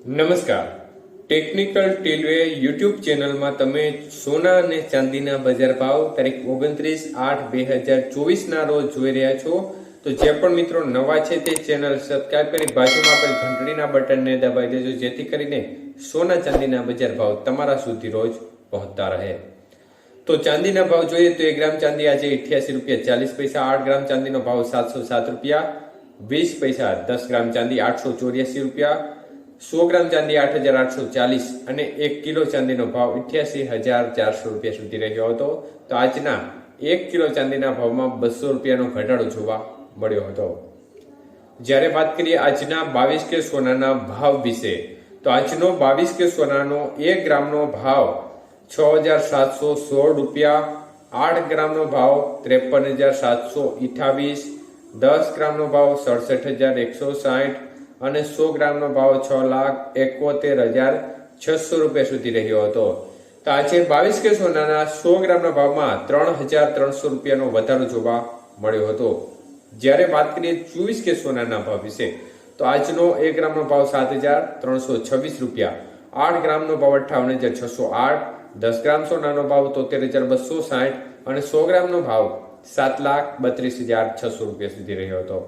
નમસ્કાર, technical ટીલવે YouTube ચેનલમાં તમે સોના અને ચાંદીના બજાર ભાવ તારીખ 29/8/2024 ના રોજ જોઈ રહ્યા છો। તો જે પણ મિત્રો નવા છે તે ચેનલ સબસ્ક્રાઇબ કરી બાજુમાં આપેલ ઘંટડીના બટનને દબાવી દેજો, જેથી કરીને સોના ચાંદીના બજાર ભાવ તમારા સુધી રોજ પહોંચતા રહે। તો ચાંદીના ભાવ જોઈએ તો 1 ગ્રામ ચાંદી આજે 88 રૂપિયા 40 પૈસા, 8 ગ્રામ ચાંદીનો ભાવ 707 રૂપિયા 20 પૈસા, 10 ગ્રામ ચાંદી 884 રૂપિયા, 100 ગ્રામ ચાંદી 8840 અને 1 કિલો ચાંદીનો ભાવ 88,400 રૂપિયા સુધી રહ્યો હતો। તો આજના 1 કિલો ચાંદીના ભાવમાં 200 રૂપિયાનો ઘટાડો જોવા મળ્યો હતો। જ્યારે વાત કરીએ આજના 22 કે સોનાના ભાવ વિશે, તો આજનો 22 કે સોનાનો 1 ગ્રામનો ભાવ 6,716 રૂપિયા, 8 ગ્રામનો ભાવ 53,728, 10 ગ્રામનો ભાવ 67,160 અને 100 ગ્રામનો ભાવ 6,71,600 રૂપિયા સુધી રહ્યો હતો। તો આજે 22 કે સોનાના 100 ગ્રામના ભાવમાં 3,300 રૂપિયાનો વધારો જોવા મળ્યો હતો। જ્યારે વાત કરીએ 24 કે સોનાના ભાવ વિશે, તો આજનો 1 ગ્રામનો ભાવ 7,326 રૂપિયા, 8 ગ્રામનો ભાવ 58,608, 10 ગ્રામ સોનાનો ભાવ 73,260 અને 100 ગ્રામનો ભાવ 7,32,600 રૂપિયા સુધી રહ્યો હતો।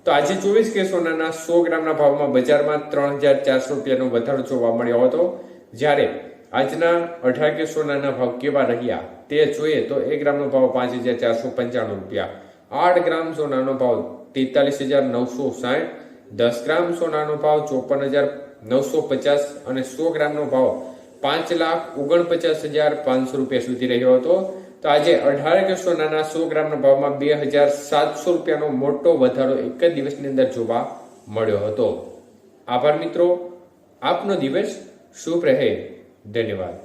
તો આજે 24 કે સોનાના 100 ગ્રામના ભાવમાં બજારમાં 3,400 રૂપિયાનો વધારો જોવા મળ્યો હતો। જ્યારે આજના 18 કે સોનાના ભાવ કેવા રહ્યા તે જોઈએ તો 1 ગ્રામનો ભાવ 5,495 રૂપિયા, 8 ગ્રામ સોનાનો ભાવ 43,960, 10 ગ્રામ સોનાનો ભાવ 54,950 અને 100 ગ્રામનો ભાવ 5,49,500 રૂપિયા સુધી રહ્યો હતો। તો આજે 18 કે સોનાના 100 ગ્રામના ભાવમાં 2,700 રૂપિયાનો મોટો વધારો એક જ દિવસની અંદર જોવા મળ્યો હતો। આભાર મિત્રો, આપનો દિવસ શુભ રહે। ધન્યવાદ।